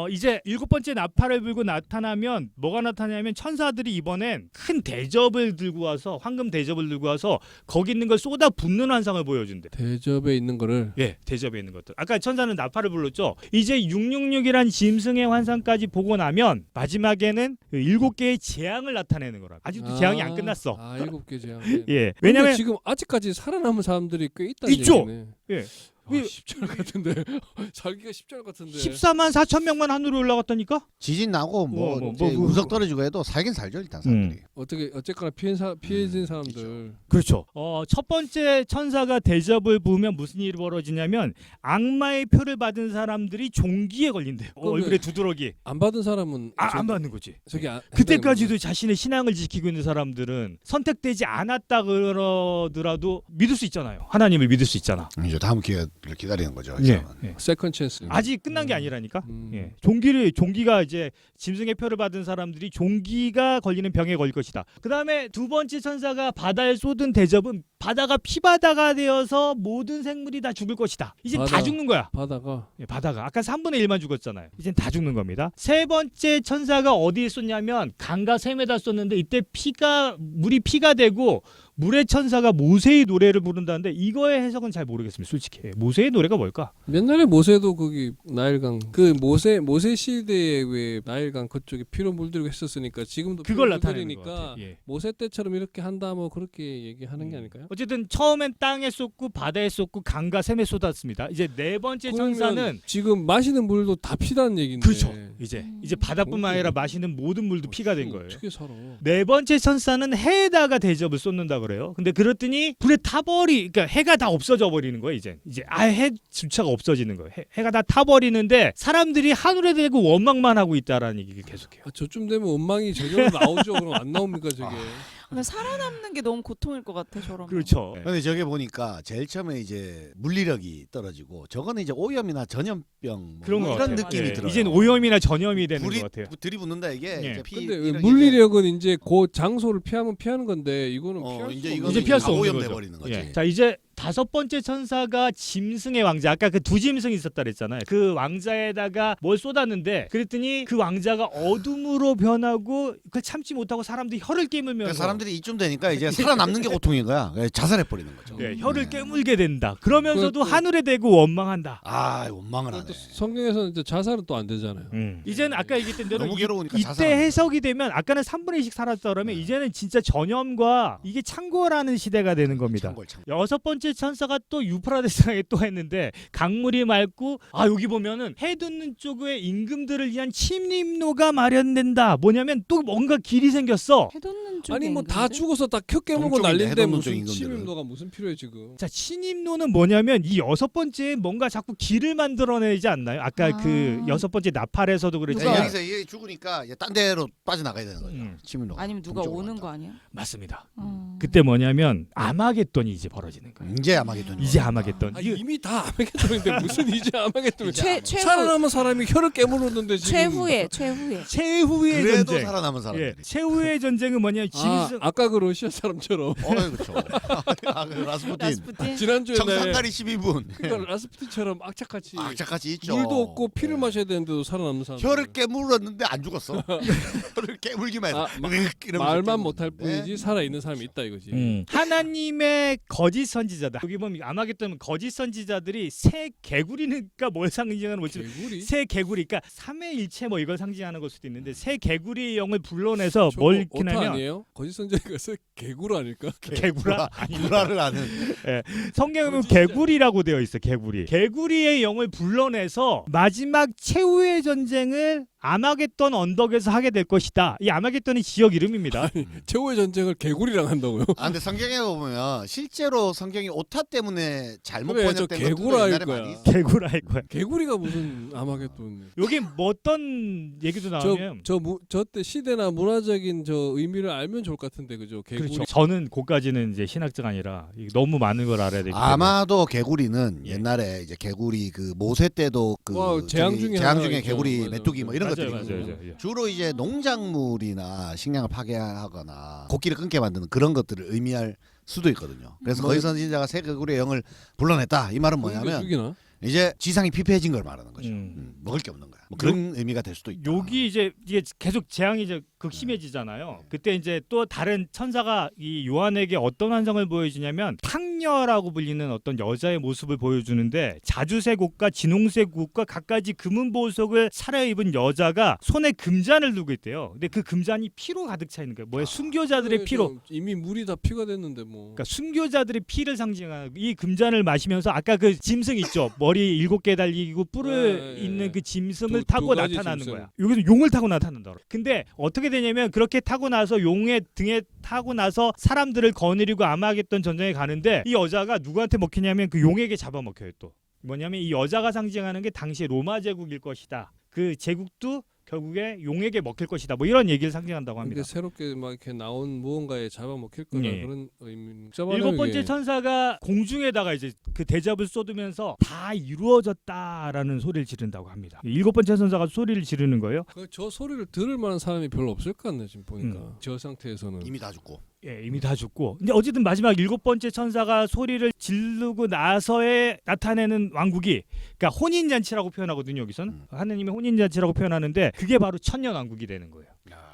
이제 7번째 나팔을 불고 나타나면 뭐가 나타나냐면 천사들이 이번엔 큰 대접을 들고 와서 황금 대접을 들고 와서 거기 있는 걸 쏟아 붓는 환상을 보여준대. 대접에 있는 거를. 예, 대접에 있는 것들. 아까 천사는 나팔을 불렀죠. 이제 666이란 짐승의 환상까지 보고 나면 마지막에는 그 7개의 재앙을 나타내는 거라. 아직도 재앙이 안 끝났어. 7개 재앙. 예, 왜냐면 지금 아직까지 살아남은 사람들이 꽤 있다는 있죠. 얘기네. 예. 쉽지 않을 것 같은데. 살기가 쉽지 않을 것 같은데. 14만 4천 명만 하늘에 올라갔다니까? 지진 나고 이제 뭐. 운석 떨어지고 해도 살긴 살죠 일단 사람들이. 어쨌거나 피해진 사람들. 그렇죠. 첫 번째 천사가 대접을 부으면 무슨 일이 벌어지냐면 악마의 표를 받은 사람들이 종기에 걸린대요. 얼굴에 두드러기. 안 받은 사람은 안 받는 거지. 저기 그때까지도 자신의 신앙을 지키고 있는 사람들은 선택되지 않았다 그러더라도 믿을 수 있잖아요. 하나님을 믿을 수 있잖아. 이제 다음 기회를 기다리는 거죠. 예. 세컨 찬스. 아직 끝난 게 아니라니까. 예. 종기가 이제 짐승의 표를 받은 사람들이 종기가 걸리는 병에 걸릴 것이다. 그다음에 두 번째 천사가 바다에 쏟은 대접은 바다가 피바다가 되어서 모든 생물이 다 죽을 것이다. 이제 다 죽는 거야. 바다가. 예, 바다가 아까 3분의 1만 죽었잖아요. 이젠 다 죽는 겁니다. 세 번째 천사가 어디에 쏟냐면 강과 샘에다 쏟는데 이때 물이 피가 되고 물의 천사가 모세의 노래를 부른다는데 이거의 해석은 잘 모르겠습니다. 솔직히 모세의 노래가 뭘까? 옛날에 모세도 거기 나일강 그 모세 시대에 왜 나일강 그쪽에 피로 물들이고 했었으니까 지금도 그걸 피로 나타내는 것 물들이니까 같아요. 예. 모세 때처럼 이렇게 한다 뭐 그렇게 얘기하는 게 아닐까요? 어쨌든 처음엔 땅에 쏟고 바다에 쏟고 강과 샘에 쏟았습니다. 이제 네 번째 그러면 천사는 지금 마시는 물도 다 피다는 얘기인데. 그렇죠. 이제 바다뿐만 아니라 마시는 모든 물도 피가 된 거예요. 어떻게 살아? 네 번째 천사는 해에다가 대접을 쏟는다 그래요. 근데 그랬더니 불에 그러니까 해가 다 없어져 버리는 거예요. 이제 아예 해조차가 없어지는 거예요. 해가 다 타버리는데 사람들이 하늘에 대고 원망만 하고 있다라는 얘기를 계속해요. 저쯤 되면 원망이 저절로 나오죠. 그럼 안 나옵니까 저게? 근데 살아남는 게 너무 고통일 것 같아 저런. 그렇죠. 근데 저게 보니까 제일 처음에 이제 물리력이 떨어지고 저거는 이제 오염이나 전염병 뭐 그런 거 이런 같아요. 느낌이 예. 들어요. 이제는 오염이나 전염이 되는 불이 것 같아요. 들이붙는다 이게. 예. 이제 피 근데 이런 게 물리력은 이제 그 장소를 피하면 피하는 건데 이거는 이제 피할 이거는 이제 피할 수 다 없는 오염돼 거죠. 버리는 거지. 예. 자 이제 다섯 번째 천사가 짐승의 왕자. 아까 그 두 짐승이 있었다 그랬잖아요. 그 왕자에다가 뭘 쏟았는데 그랬더니 그 왕자가 어둠으로 변하고 그걸 참지 못하고 사람들이 혀를 깨물면서 그러니까 사람들이 이쯤 되니까 이제 살아남는 게 고통인 거야. 자살해 버리는 거죠. 예, 혀를 네. 깨물게 된다. 그러면서도 그것도- 하늘에 대고 원망한다. 아 원망을 하네. 또 성경에서는 이제 자살은 또 안 되잖아요. 이제는 아까 얘기했던 대로 너무 괴로우니까 이때 자살하는 해석이 되면 아까는 3분의 1씩 살았다 그러면 이제는 진짜 전염과 이게 창궐하는 시대가 되는 겁니다. 창궐. 여섯 번째 천사가 또 유프라데스강에 또 했는데 강물이 맑고 여기 보면은 해 돋는 쪽에 임금들을 위한 침림로가 마련된다. 뭐냐면 또 뭔가 길이 생겼어. 해돋는 쪽에 아니 뭐 다 있는데? 죽어서 다 켜 깨물고 동쪽인데, 난리인데 해돋는 무슨 쪽 임금들은. 침임노가 무슨 필요해 지금? 자, 침림로는 뭐냐면 이 여섯 번째 뭔가 자꾸 길을 만들어내지 않나요? 아까 그 여섯 번째 나팔에서도 네, 그랬잖아요. 여기서 얘 죽으니까 이제 딴 데로 빠져나가야 되는 거죠. 침입로. 아니면 누가 오는 거 아니야? 맞습니다. 어. 그때 뭐냐면 아마겟돈이 이제 벌어지는 거예요. 이제 아마겟돈. 이제 아마겟돈. 이미 다 아마겟돈인데 무슨 이제 아마겟돈이 최후 살아남은 사람이 혀를 깨물었는데 지금 최후의 그래도 전쟁. 살아남은 사람들이. 예, 최후의 전쟁은 뭐냐면 짐승. 아까 그 러시아 사람처럼 그렇죠. 그 라스푸틴. 라스푸틴. 지난주에 정상가리 12분. 그러니까 라스푸틴처럼 악착같이 악착같이 있죠. 물도 없고 피를 네. 마셔야 되는데도 살아남는 사람. 혀를 깨물었는데 안 죽었어. 혀를 깨물기만 해서. 말만 못할 뿐이지 살아 있는 사람이 있다 이거지. 하나님의 거짓 선지자다. 여기 보면 아마겟돈은 거짓 선지자들이 새 개구리니까 뭘 상징하는 거지? 개구리? 새 개구리, 그러니까 삼위일체 뭐 이걸 상징하는 걸 수도 있는데 새 개구리의 영을 불러내서 뭘 오타 일으키냐면 아니에요? 거짓 선지자가 개구라 아닐까? 개구라? 불화를 하는. 성경에 보면 개구리라고 되어 있어. 개구리의 영을 불러내서 마지막 최후의 전쟁을 아마겟돈 언덕에서 하게 될 것이다. 이 아마겟돈이 지역 이름입니다. 최후의 전쟁을 개구리랑 한다고요? 근데 성경에 보면 실제로 성경이 오타 때문에 잘못 그래, 저 번역된 개구라 것도 할 옛날에 거야. 많이 있어. 개구라일 거야. 개구리가 무슨 아마겟돈? 여기 뭐 어떤 얘기도 나오면 저때 시대나 문화적인 저 의미를 알면 좋을 것 같은데 그죠? 개구리. 그렇죠. 저는 그까지는 이제 신학자가 아니라 너무 많은 걸 알아야 되기 때문에. 아마도 개구리는 예. 옛날에 이제 개구리 그 모세 때도 그 재앙 중에 재앙 하나가 중에 있죠. 개구리 맞아, 메뚜기 뭐 이런 맞아. 것들이 맞아요, 있거든요. 맞아요. 주로 이제 농작물이나 식량을 파괴하거나 곡기를 끊게 만드는 그런 것들을 의미할 수도 있거든요. 그래서 거기 선지자가 새 개구리의 영을 불러냈다. 이 말은 뭐냐면 죽이나? 이제 지상이 피폐해진 걸 말하는 거죠. 음. 먹을 게 없는 거야. 뭐 그런 의미가 될 수도 있다. 여기 이제 이게 계속 재앙이 이제 극심해지잖아요. 그때 이제 또 다른 천사가 이 요한에게 어떤 환상을 보여주냐면 탕녀라고 불리는 어떤 여자의 모습을 보여주는데 자주색 옷과 진홍색 옷과 갖가지 금은 보석을 차려입은 여자가 손에 금잔을 들고 있대요. 근데 그 금잔이 피로 가득 차 있는 거예요. 뭐야 순교자들의 피로. 이미 물이 다 피가 됐는데 뭐. 그러니까 순교자들의 피를 상징하는 이 금잔을 마시면서 아까 그 짐승 있죠. 머리 7개 달리고 뿔을 있는 그 짐승을 타고 두 가지 나타나는 짐승. 거야. 여기서 용을 타고 나타난다. 근데 어떻게 되냐면 그렇게 타고 나서 용의 등에 타고 나서 사람들을 거느리고 아마겟돈 전쟁에 가는데 이 여자가 누구한테 먹히냐면 그 용에게 잡아먹혀요. 또 뭐냐면 이 여자가 상징하는 게 당시 로마 제국일 것이다. 그 제국도 결국에 용에게 먹힐 것이다. 뭐 이런 얘기를 상징한다고 합니다. 근데 새롭게 막 이렇게 나온 무언가에 잡아먹힐 거나 예. 그런 의미. 7번째 천사가 공중에다가 이제 그 대접을 쏟으면서 다 이루어졌다라는 소리를 지른다고 합니다. 7번째 천사가 소리를 지르는 거예요. 저 소리를 들을 만한 사람이 별로 없을 것 같네 지금 보니까. 음. 저 상태에서는. 이미 다 죽고. 예, 이미 다 죽고. 근데 어쨌든 마지막 7번째 천사가 소리를 지르고 나서에 나타내는 왕국이 그러니까 혼인 잔치라고 표현하거든요, 여기서는. 하느님의 혼인 잔치라고 표현하는데 그게 바로 천년 왕국이 되는 거예요.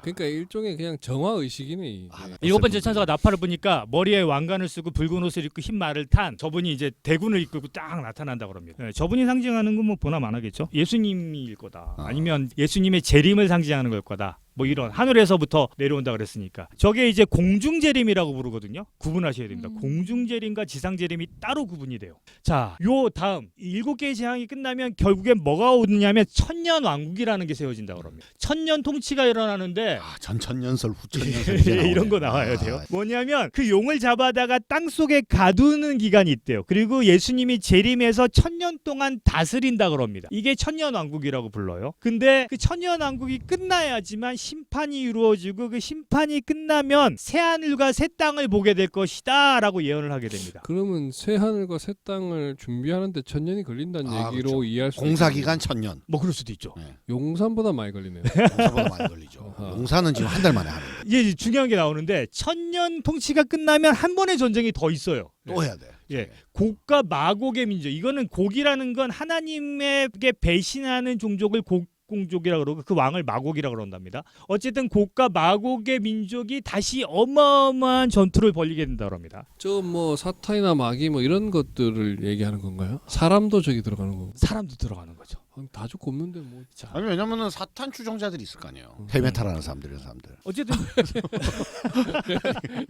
그러니까 일종의 그냥 정화 의식이네. 이게. 아, 7번째 천사가 나팔을 부니까 머리에 왕관을 쓰고 붉은 옷을 입고 흰 말을 탄 저분이 이제 대군을 이끌고 딱 나타난다 그럽니다. 예, 저분이 상징하는 건 뭐 보나마나겠죠. 예수님일 거다. 아니면 예수님의 재림을 상징하는 걸 거다. 뭐 이런 하늘에서부터 내려온다 그랬으니까 저게 이제 공중재림이라고 부르거든요. 구분하셔야 됩니다. 공중재림과 지상재림이 따로 구분이 돼요. 자, 요 다음 7개의 재앙이 끝나면 결국엔 뭐가 오느냐면 천년 왕국이라는 게 세워진다 그럽니다. 천년 통치가 일어나는데 아, 전천년설 후천년설 이제 나오네. 이런 거 나와야 돼요. 아, 뭐냐면 그 용을 잡아다가 땅 속에 가두는 기간이 있대요. 그리고 예수님이 재림해서 천년 동안 다스린다 그럽니다. 이게 천년 왕국이라고 불러요. 근데 그 천년 왕국이 끝나야지만 심판이 이루어지고 그 심판이 끝나면 새 하늘과 새 땅을 보게 될 것이다라고 예언을 하게 됩니다. 그러면 새 하늘과 새 땅을 준비하는데 천년이 걸린다는 아, 얘기로 그렇죠. 이해할 수 공사 있겠네요. 기간 천년. 뭐 그럴 수도 있죠. 네. 용산보다 많이 걸리네요. 공사보다 많이 걸리죠. 아하. 용사는 지금 한 달 만에 하는 거. 이게 중요한 게 나오는데 천년 통치가 끝나면 한 번의 전쟁이 더 있어요. 또 해야 돼. 예, 곡과 마곡의 민족. 이거는 곡이라는 건 하나님에게 배신하는 종족을 곡공족이라고 그러고 그 왕을 마곡이라고 그런답니다. 어쨌든 곡과 마곡의 민족이 다시 어마어마한 전투를 벌이게 된다고 합니다. 저 뭐 사탄이나 마귀 뭐 이런 것들을 얘기하는 건가요? 사람도 저기 들어가는 거고. 사람도 들어가는 거죠. 다 죽고 없는데 뭐. 자, 아니 왜냐면은 사탄 추종자들이 있을 거 아니에요. 헤비메탈 하는 사람들 이런 사람들. 어쨌든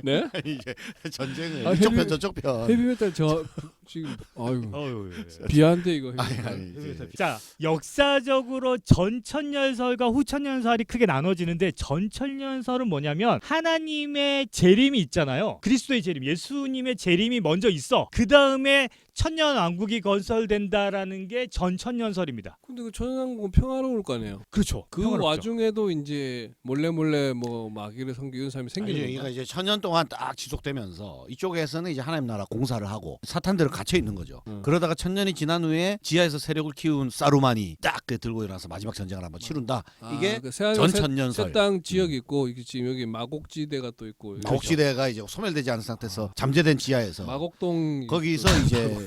네? 이게 전쟁을 아, 이쪽 편 저쪽 편. 헤비메탈 저 지금 아유 어휴, 비한데 이거. 아니, 헤비메탈. 아니, 이제 자, 역사적으로 전천년설과 후천년설이 크게 나눠지는데 전천년설은 뭐냐면 하나님의 재림이 있잖아요. 그리스도의 재림, 예수님의 재림이 먼저 있어. 그 다음에 천년 왕국이 건설된다라는 게 전천년설입니다. 근데 그 천연왕국은 평화로울 거 아니에요. 그렇죠. 그 와중에도 이제 몰래 뭐 마귀를 섬기는 사람이 생기는 아니, 건가? 그러니까 이제 천년 동안 딱 지속되면서 이쪽에서는 이제 하나님 나라 공사를 하고 사탄들은 갇혀 있는 거죠. 그러다가 천년이 지난 후에 지하에서 세력을 키운 사루만이 딱 들고 일어나서 마지막 전쟁을 한번 치룬다. 이게 그 전천년설. 새땅 지역이 있고 이게 지금 여기 마곡지대가 또 있고. 마곡지대가 이제 소멸되지 않은 상태에서 잠재된 지하에서 마곡동 거기서 이제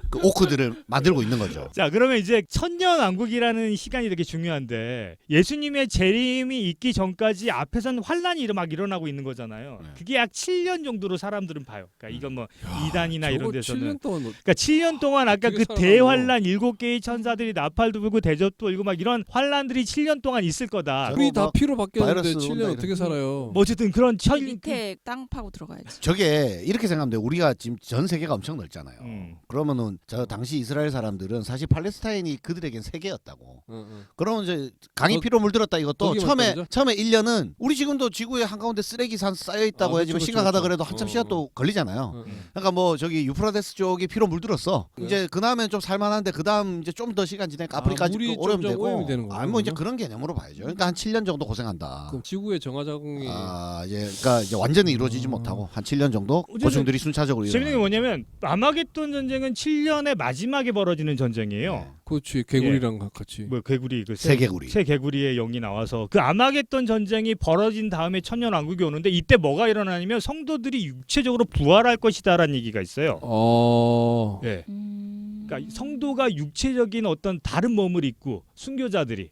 그 오크들을 만들고 있는 거죠. 자, 그러면 이제 천년 왕국이라는 시간이 되게 중요한데 예수님의 재림이 있기 전까지 앞에서는 환란이 막 일어나고 있는 거잖아요. 네. 그게 약 7년 정도로 사람들은 봐요. 그러니까 이건 뭐 이단이나 이런 저거 데서는 7년 동안 그러니까 7년 동안 아까 어떻게 그 살아남어? 대환란 7개의 천사들이 나팔도 불고 대접도 불고 막 이런 환란들이 7년 동안 있을 거다. 저거 우리 다 뭐 피로 바뀌었는데 바이러스 7년 온다 어떻게 살아요? 뭐 어쨌든 그런 밑에 땅 파고 들어가야지. 저게 이렇게 생각하면 돼요. 우리가 지금 전 세계가 엄청 넓잖아요. 음. 그러면은 저 당시 이스라엘 사람들은 사실 팔레스타인이 그들에겐 세계였다고. 응. 그러면 이제 강이 거- 피로 물들었다 이것도 거기만 떨어져? 처음에 1년은 우리 지금도 지구의 한가운데 쓰레기 산 쌓여 있다고 아, 해야지만 그쵸, 심각하다 그쵸. 그래도 한참 시간 또 걸리잖아요. 응. 그러니까 뭐 저기 유프라데스 쪽이 피로 물들었어. 네. 이제 그 다음엔 좀 살만한데 그 다음 이제 좀 더 시간 지나니까 아, 아프리까지 물이 오려면 점점 오염이 되고. 되는 거구나, 아니 뭐 이제 그러면? 그런 개념으로 봐야죠. 그러니까 한 7년 정도 고생한다. 그럼 지구의 정화 작용이 아, 예, 그러니까 이제 완전히 이루어지지 못하고 한 7년 정도 어쨌든 고충들이 순차적으로 재밌는 게 일어나는 뭐냐면 아마겟돈 전쟁은 7년의 마지막에 벌어지는 전쟁이에요. 네. 그렇지 개구리랑 같이. 뭐 개구리 그 새 개구리. 새 개구리의 영이 나와서 그 아마겟돈 전쟁이 벌어진 다음에 천년 왕국이 오는데 이때 뭐가 일어나냐면 성도들이 육체적으로 부활할 것이다라는 얘기가 있어요. 어. 예. 그러니까 성도가 육체적인 어떤 다른 몸을 입고 순교자들이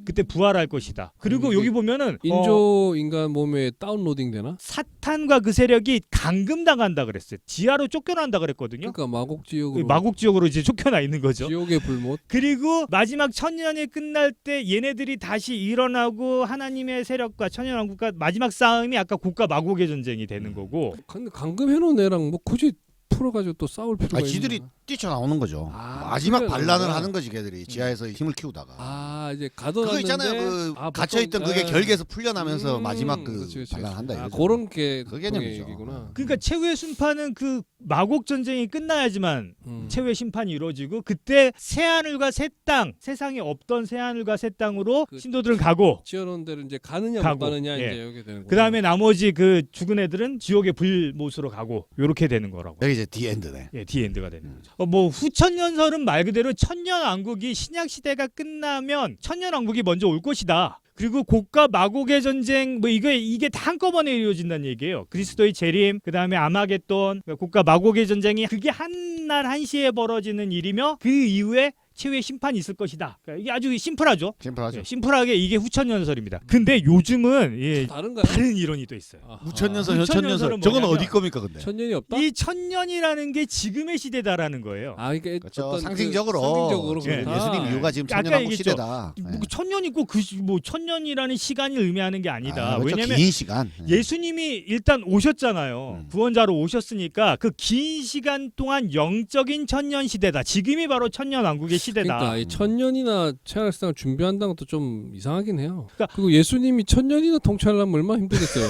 그때 부활할 것이다. 그리고 이게 여기 보면은 인조 인간 몸에 다운로딩 되나? 사탄과 그 세력이 감금당한다 그랬어요. 지하로 쫓겨난다 그랬거든요. 그러니까 마곡 지역으로 마곡 지역으로 이제 쫓겨나 있는 거죠. 지옥의 불못. 그리고 마지막 천년이 끝날 때 얘네들이 다시 일어나고 하나님의 세력과 천년왕국과 마지막 싸움이 아까 곡과 마곡의 전쟁이 되는 거고. 근데 감금해놓은 애랑 뭐 굳이 풀어가지고 또 싸울 필요가 있나? 지들이 뛰쳐나오는 거죠. 아, 마지막 그러려는 반란을 거야. 하는 거지 걔들이 지하에서 힘을 키우다가. 아 이제 그거 가둬놨는데 있잖아요. 그 아, 갇혀있던 보통- 그게 예. 결계에서 풀려나면서 마지막 그 그치, 그치. 반란한다 아, 이거죠. 그런 게 그 개념이죠. 얘기구나. 그러니까 최후의 심판은 그 마곡 전쟁이 끝나야지만 음. 최후의 심판이 이루어지고 그때 새하늘과 새 땅, 세상에 없던 새하늘과 새 땅으로 그- 신도들은 가고 지어놓은 데를 이제 가느냐 가고, 못 가느냐 예. 이제 여기 되는 거. 그 다음에 나머지 그 죽은 애들은 지옥의 불못으로 가고 요렇게 되는 거라고. 여기 이제 디엔드네. 예, 디엔드가 되는 거죠. 뭐 후천년설은 말 그대로 천년왕국이 신약 시대가 끝나면 천년왕국이 먼저 올 것이다. 그리고 곡과 마곡의 전쟁 뭐 이게 다 한꺼번에 이루어진다는 얘기예요. 그리스도의 재림, 그다음에 아마겟돈, 곡과 마곡의 전쟁이 그게 한날 한시에 벌어지는 일이며 그 이후에 최후의 심판이 있을 것이다. 그러니까 이게 아주 심플하죠. 심플하죠. 예, 심플하게 이게 후천년설입니다. 근데 요즘은 예, 다른가요? 다른 이론이 또 있어요. 아하. 무천년설, 무천년설은 현천년설. 저건 뭐냐면 어디 겁니까 근데? 천년이 없다? 이 천년이라는 게 지금의 시대다라는 거예요. 아 그러니까 그렇죠. 어떤 상징적으로, 그 상징적으로 예, 그렇다. 예수님 이후가 지금 아까 천년왕국 얘기했죠. 시대다. 뭐 천년이 꼭 그 뭐 천년이라는 시간을 의미하는 게 아니다. 그렇죠. 왜냐면 긴 시간. 예수님이 일단 오셨잖아요. 구원자로 오셨으니까 그 긴 시간 동안 영적인 천년 시대다. 지금이 바로 천년 왕국의 시대다. 그러니까 이 천년이나 체할상을 준비한다는 것도 좀 이상하긴 해요. 그러니까- 그리고 예수님이 천년이나 통치하려면 얼마나 힘들겠어요.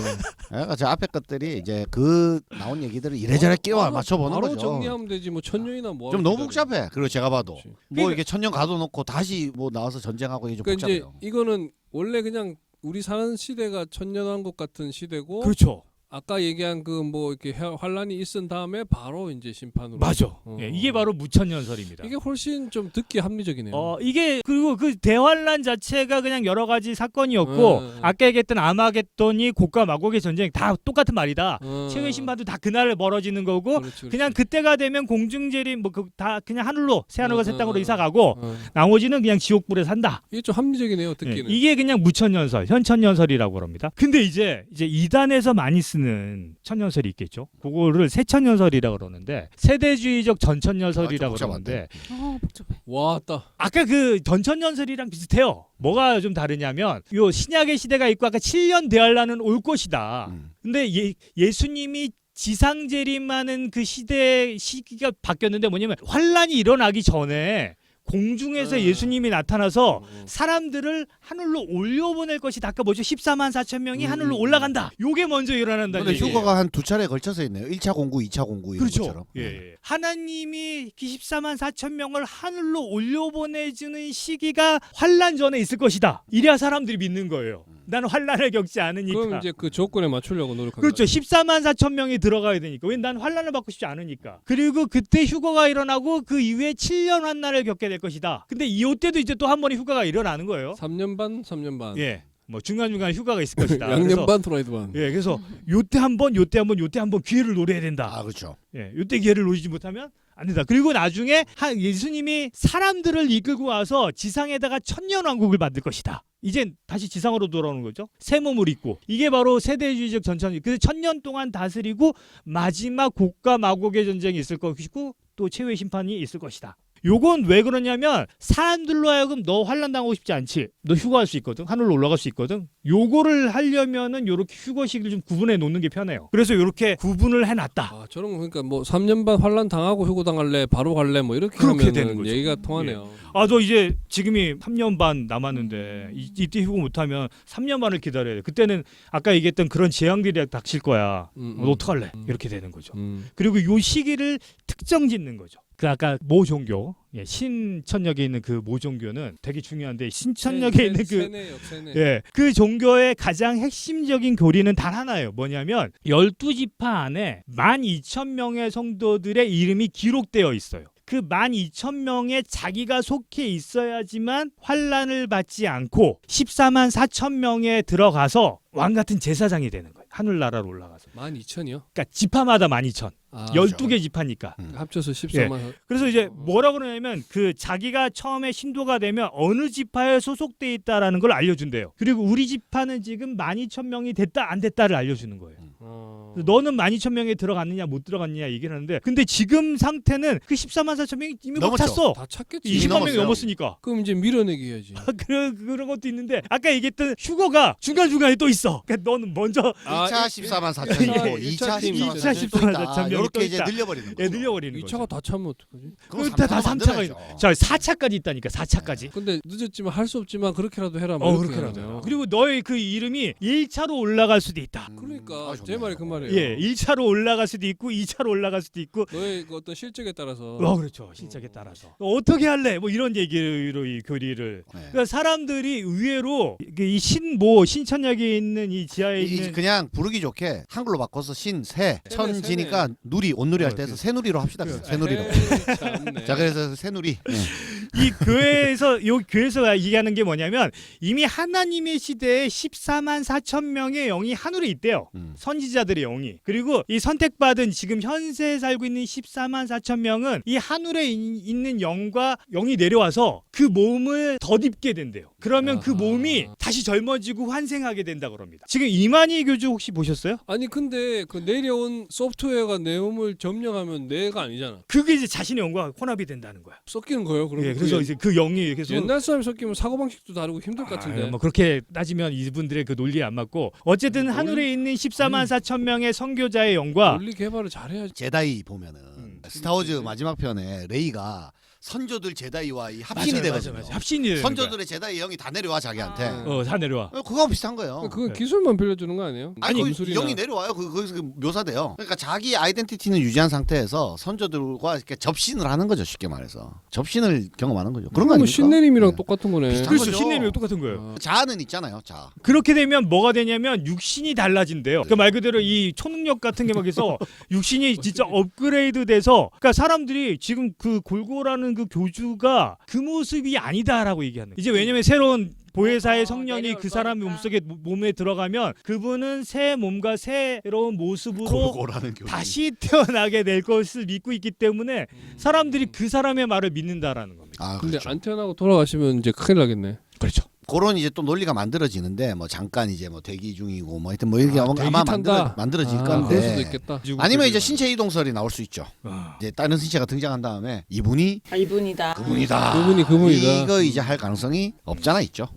그러니까 저 앞에 것들이 이제 그 나온 얘기들을 이래저래 끼워 맞춰보는 바로 거죠. 정리하면 되지 뭐 천년이나 뭐. 좀 너무 복잡해. 그리고 제가 봐도 그렇지. 뭐 그러니까- 이게 천년 가둬놓고 다시 뭐 나와서 전쟁하고 이게 좀 그러니까 이제 복잡해요. 이거는 원래 그냥 우리 사는 시대가 천년왕국 같은 시대고 그렇죠. 아까 얘기한 그 뭐 이렇게 환란이 있은 다음에 바로 이제 심판으로. 맞아. 어. 예, 이게 바로 무천년설입니다. 이게 훨씬 좀 듣기 합리적이네요. 이게 그리고 그 대환란 자체가 그냥 여러 가지 사건이었고 네. 아까 얘기했던 아마겟돈이 곡과 마곡의 전쟁 다 똑같은 말이다. 어. 최후의 심판도 다 그날 벌어지는 거고 그렇지, 그렇지. 그냥 그때가 되면 공중재림 뭐 다 그냥 하늘로 새하늘과 새 땅으로 어. 이사 가고 어. 나머지는 그냥 지옥불에 산다. 이게 좀 합리적이네요 예, 듣기는. 이게 그냥 무천년설, 현천년설이라고 합니다. 근데 이제 이단에서 많이 쓰는 천년설이 있겠죠. 그거를 세천년설이라고 그러는데 세대주의적 전천년설이라고 아, 좀 복잡한데. 그러는데 복잡해. 와따. 아까 그 전천년설이랑 비슷해요. 뭐가 좀 다르냐면 요 신약의 시대가 있고 아까 7년 대환란은 올 것이다. 근데 예수님이 지상 재림하는 그 시기가 바뀌었는데 뭐냐면 환란이 일어나기 전에 공중에서 예수님이 나타나서 사람들을 하늘로 올려보낼 것이다. 아까 뭐죠? 14만 4천 명이 하늘로 올라간다. 요게 먼저 일어난다는 근데 얘기예요. 휴가가 한 두 차례 걸쳐서 있네요. 1차 공구, 2차 공구 이런 그렇죠. 것처럼. 예. 하나님이 14만 4천 명을 하늘로 올려보내주는 시기가 환란 전에 있을 것이다. 이래야 사람들이 믿는 거예요. 나는 환란을 겪지 않으니까. 그럼 이제 그 조건에 맞추려고 노력하는 그렇죠. 거죠. 14만 4천 명이 들어가야 되니까. 왜 난 환란을 받고 싶지 않으니까. 그리고 그때 휴거가 일어나고 그 이후에 7년 환난을 겪게 될 것이다. 근데 이때도 이제 또 한 번의 휴가가 일어나는 거예요. 3년 반, 3년 반. 예. 뭐 중간중간 휴가가 있을 것이다. 양년 그래서 반, 프라이드 반. 예, 그래서 요때 한 번, 요때 한 번, 요때 한 번 기회를 노려야 된다. 아 그렇죠. 예, 요때 기회를 놓치지 못하면 안 된다. 그리고 나중에 예수님이 사람들을 이끌고 와서 지상에다가 천년왕국을 만들 것이다. 이젠 다시 지상으로 돌아오는 거죠. 새 몸을 입고. 이게 바로 세대주의적 전천이. 그래서 1000년 동안 다스리고 마지막 곡과 마곡의 전쟁이 있을 것이고 또 최후의 심판이 있을 것이다. 요건 왜 그러냐면 사람들로 하여금 너 환란 당하고 싶지 않지. 너 휴거할 수 있거든. 하늘로 올라갈 수 있거든. 요거를 하려면은 요렇게 휴거 시기를 좀 구분해 놓는 게 편해요. 그래서 요렇게 구분을 해놨다. 아, 저런 거 그러니까 뭐 3년 반 환란 당하고 휴고 당할래, 바로 갈래 뭐 이렇게 그렇게 하면은 되는 거죠. 얘기가 통하네요. 아, 저 이제 지금이 3년 반 남았는데 이때 휴고 못하면 3년 반을 기다려야 돼. 그때는 아까 얘기했던 그런 재앙들이 닥칠 거야. 너 어떡할래? 이렇게 되는 거죠. 그리고 요 시기를 특정 짓는 거죠. 그 아까 모 종교, 예, 신천역에 있는 그 모 종교는 되게 중요한데 신천역에 있는 그 세네. 예, 그 종교의 가장 핵심적인 교리는 단 하나예요. 뭐냐면 12지파 안에 12,000명의 성도들의 이름이 기록되어 있어요. 그 12,000명에 자기가 속해 있어야지만 환란을 받지 않고 14만 4천 명에 들어가서 왕 같은 제사장이 되는 거예요. 하늘나라로 올라가서. 12,000이요? 그러니까 지파마다 12,000. 아, 12개 지파니까. 합쳐서 14만. 그래서 이제 뭐라고 그러냐면 그 자기가 처음에 신도가 되면 어느 지파에 소속돼 있다라는 걸 알려준대요. 그리고 우리 지파는 지금 12,000명이 됐다 안 됐다를 알려주는 거예요. 너는 12,000명에 들어갔느냐 못 들어갔느냐 얘기를 하는데 근데 지금 상태는 그 14만 4천 명이 이미 못 넘었죠. 찼어. 다 찾겠지. 20만 명이 넘었어요. 넘었으니까. 그럼 이제 밀어내기 해야지. 그런 것도 있는데 아까 얘기했던 휴거가 중간중간에 또 있어. 그러니까 너는 먼저 1차 14만 4천이고 예, 2차 2차 14만 14만 4천 4천 명이 또 이렇게 이제 있다. 늘려버리는 거죠. 늘려버리는 2차가 거죠. 다 차면 어떡하지? 그거 다 3차가 만들어야죠. 자 4차까지 있다니까 4차까지. 근데 늦었지만 할 수 없지만 그렇게라도 해라. 그렇게 하잖아요. 그리고 너의 그 이름이 1차로 올라갈 수도 있다. 그러니까 아, 제 좋네요. 말이 그 말이에요. 예, 1차로 올라갈 수도 있고 2차로 올라갈 수도 있고 너의 그 어떤 실적에 따라서. 그렇죠. 실적에 따라서. 어떻게 할래? 뭐 이런 얘기로 이 교리를. 네. 그러니까 사람들이 의외로 이 신천역에 있는 이 지하에 있는 그냥 부르기 좋게 한글로 바꿔서 신새 새네, 천지니까 누리 온누리 할 때 해서 새누리로 합시다. 새누리로. 자 그래서 새누리. 네. 이 교회에서 요 교회에서 얘기하는 게 뭐냐면 이미 하나님의 시대에 14만 4천 명의 영이 하늘에 있대요. 선지자들의 영이. 그리고 이 선택받은 지금 현세에 살고 있는 14만 4천 명은 이 하늘에 있는 영과 영이 내려와서 그 몸을 덧입게 된대요. 그러면 그 아하. 몸이 다시 젊어지고 환생하게 된다 그럽니다. 지금 이만희 교주 혹시 보셨어요? 아니 근데 그 내려온 소프트웨어가 내 몸을 점령하면 내가 아니잖아. 그게 이제 자신의 영과 혼합이 된다는 거야. 섞이는 거예요. 그럼 예, 그래서 이제 그 영이 계속 옛날 사람이 섞이면 사고 방식도 다르고 힘들 것 같은데. 뭐 그렇게 따지면 이분들의 그 논리에 안 맞고 어쨌든 하늘에 있는 14만 4천 명의 선교자의 영과 논리 개발을 잘해야지. 제다이 보면은 스타워즈 마지막 편에 레이가 선조들 제다이와 이 합신이 되거든요. 합신이 되는 선조들의 제다이 영이 다 내려와 자기한테. 아. 다 내려와. 그거하고 비슷한 거예요. 그건 기술만 빌려주는 거 아니에요? 아니 그 무술이나. 영이 내려와요. 거기서 묘사돼요. 그러니까 자기 아이덴티티는 유지한 상태에서 선조들과 이렇게 접신을 하는 거죠. 쉽게 말해서 접신을 경험하는 거죠. 그런 거 뭐 아닙니까? 신내림이랑 네. 똑같은 거네. 비슷한 그렇죠. 거죠. 신내림이 똑같은 거예요. 아, 자아는 있잖아요. 자. 그렇게 되면 뭐가 되냐면 육신이 달라진대요. 그 말 그대로 이 초능력 같은 게 막 해서 육신이 진짜 업그레이드 돼서 그러니까 사람들이 지금 그 골고라는 그 교주가 그 모습이 아니다라고 얘기하는 거예요. 이제 왜냐면 새로운 보혜사의 성령이 내려올 그 사람 거니까. 몸속에 몸에 들어가면 그분은 새 몸과 새로운 모습으로 골고라는 교주. 다시 태어나게 될 것을 믿고 있기 때문에 사람들이 그 사람의 말을 믿는다라는 겁니다. 아, 근데 그렇죠. 안 태어나고 돌아가시면 이제 큰일 나겠네. 그렇죠. 그런 이제 또 논리가 만들어지는데 뭐 잠깐 이제 뭐 대기 중이고 뭐 하여튼 뭐 이렇게 대기 아마 탄다. 만들어질 그럴 수도 건데 있겠다. 아니면 이제 신체 이동설이 나올 수 있죠. 아. 이제 다른 신체가 등장한 다음에 이분이 이분이다. 그분이다. 그분이다. 이거 이제 할 가능성이 없잖아 있죠.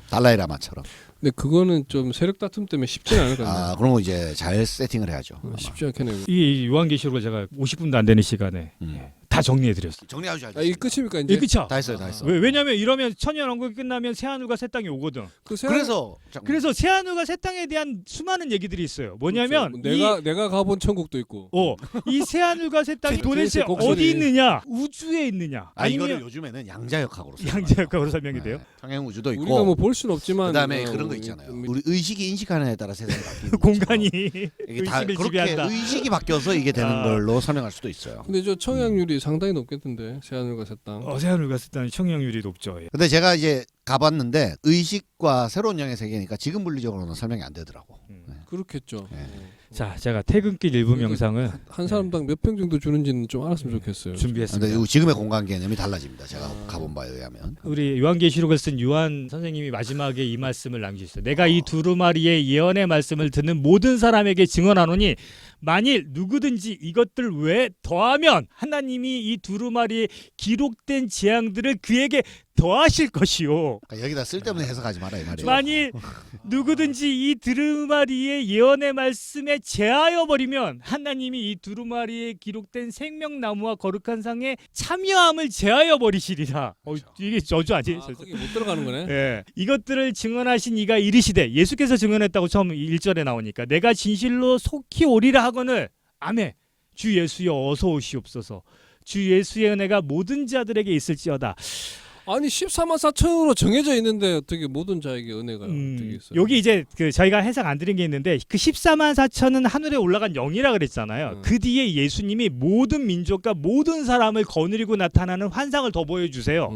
달라이라마처럼. 근데 그거는 좀 세력 다툼 때문에 쉽지는 않을 것 같네. 아 그런 거 이제 잘 세팅을 해야죠. 아마. 쉽지 않겠네. 이 요한계시록을 제가 50분도 안 되는 시간에 다 정리해 드렸어요. 정리 아주 잘 아, 이 됐습니다. 끝입니까 이제? 예, 그쵸? 다 했어요, 다 했어. 왜냐면 이러면 천년왕국이 끝나면 새하늘과 새 땅이 오거든. 그래서 그래서 새하늘과 새 땅에 대한 수많은 얘기들이 있어요. 뭐냐면 그렇죠. 내가 가본 천국도 있고. 이 새하늘과 새 땅이 도대체 곡소리. 어디 있느냐? 우주에 있느냐? 이거를 아니면 요즘에는 양자역학으로 양자역학으로 설명이 돼요? 평행 우주도 있고. 우리가 뭐 볼 수는 없지만 그다음에 어, 그런 거 있잖아요. 우리 의식이 인식하는 에 따라 세상이 바뀌는 공간이 이게 다 의식을 그렇게 지배한다. 의식이 바뀌어서 이게 되는 아. 걸로 설명할 수도 있어요. 근데 저 청약률이 상당히 높겠던데 새하늘과 새 땅. 새하늘과 새 땅의 청량률이 높죠. 예. 근데 제가 이제 가봤는데 의식과 새로운 영의 세계니까 지금 물리적으로는 설명이 안 되더라고. 그렇겠죠. 네. 자, 제가 퇴근길 일부 그러니까 영상을 한 사람당 몇 평 정도 주는지는 좀 알았으면 좋겠어요. 준비했습니다. 근데 지금의 공간 개념이 달라집니다. 제가 가본 바에 의하면. 우리 요한계시록을 쓴 요한 선생님이 마지막에 이 말씀을 남기셨어요. 내가 이 두루마리의 예언의 말씀을 듣는 모든 사람에게 증언하노니 만일 누구든지 이것들 외에 더하면 하나님이 이 두루마리에 기록된 재앙들을 그에게 더하실 것이요. 그러니까 여기다 쓸데없는 해석하지 마라 이 말이에요. 만일 누구든지 이 두루마리의 예언의 말씀에 제하여 버리면 하나님이 이 두루마리에 기록된 생명나무와 거룩한 상에 참여함을 제하여 버리시리라. 이게 저주 아니에요? 저주. 거기 못 들어가는 거네. 예. 이것들을 증언하신 이가 이르시되 예수께서 증언했다고 처음 1절에 나오니까 내가 진실로 속히 오리라 하거늘 아멘. 주 예수여 어서 오시옵소서. 주 예수의 은혜가 모든 자들에게 있을지어다. 아니 14만 4천으로 정해져 있는데 어떻게 모든 자에게 은혜가 어떻게 있어요? 여기 이제 그 저희가 해석 안 드린 게 있는데 그 14만 4천은 하늘에 올라간 영이라 그랬잖아요. 그 뒤에 예수님이 모든 민족과 모든 사람을 거느리고 나타나는 환상을 더 보여주세요.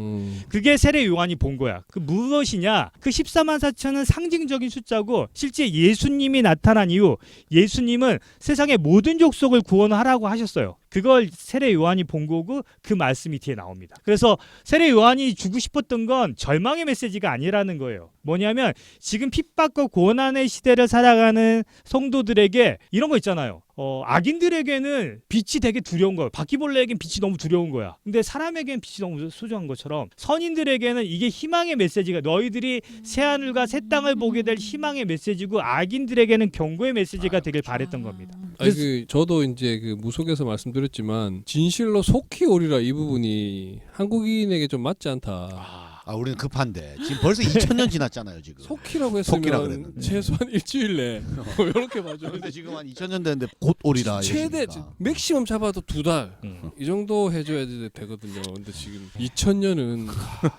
그게 세례 요한이 본 거야. 그 무엇이냐? 그 14만 4천은 상징적인 숫자고 실제 예수님이 나타난 이후 예수님은 세상의 모든 족속을 구원하라고 하셨어요. 그걸 세례 요한이 본 거고 그 말씀이 뒤에 나옵니다. 그래서 세례 요한이 주고 싶었던 건 절망의 메시지가 아니라는 거예요. 뭐냐면 지금 핍박과 고난의 시대를 살아가는 성도들에게 이런 거 있잖아요. 악인들에게는 빛이 되게 두려운 거예요. 바퀴벌레에겐 빛이 너무 두려운 거야. 근데 사람에겐 빛이 너무 소중한 것처럼 선인들에게는 이게 희망의 메시지가 너희들이 새하늘과 새 땅을 보게 될 희망의 메시지고 악인들에게는 경고의 메시지가 되길 바랬던 겁니다. 아니 저도 이제 그 무속에서 말씀드렸지만 진실로 속히 오리라 이 부분이 한국인에게 좀 맞지 않다. 우리는 급한데 지금 벌써 2000년 지났잖아요 지금. 속히라고 속히라 했으면 그랬는데. 최소한 일주일 내 이렇게 맞아. 그런데 지금 한 2000년 됐는데 곧 오리라. 최대 이러시니까. 맥시멈 잡아도 2달 이 정도 해줘야 되거든요. 근데 지금 2000년은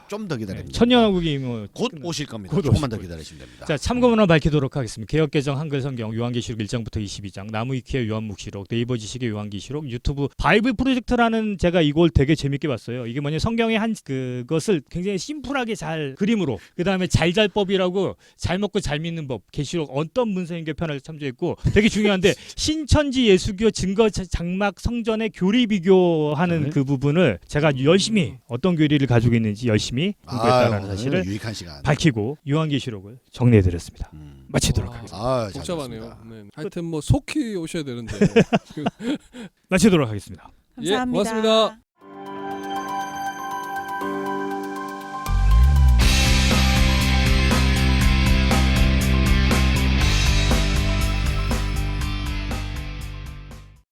좀 더 기다립니다. 천년왕국이 뭐 곧 오실 겁니다. 곧 조금만 오실 더 거예요. 기다리시면 됩니다. 자, 참고문화 밝히도록 하겠습니다. 개역개정 한글성경 요한계시록 1장부터 22장, 나무위키의 요한묵시록, 네이버 지식의 요한계시록, 유튜브 바이블 프로젝트라는 제가 이걸 되게 재밌게 봤어요. 이게 뭐냐 성경의 한 그것을 굉장히 심플하게 잘 그림으로 그다음에 잘잘법이라고 잘 먹고 잘 믿는 법, 계시록 어떤 문서인계 편을 참조했고 되게 중요한데 신천지 예수교 증거 장막 성전의 교리 비교하는 그 부분을 제가 열심히 어떤 교리를 가지고 있는지 열심히 공부했다는 사실을 유익한 시간. 밝히고 요한계시록을 정리해드렸습니다. 마치도록 하겠습니다. 잘 복잡하네요. 들었습니다. 네. 하여튼 뭐 속히 오셔야 되는데 마치도록 하겠습니다. 감사합니다. 예, 고맙습니다.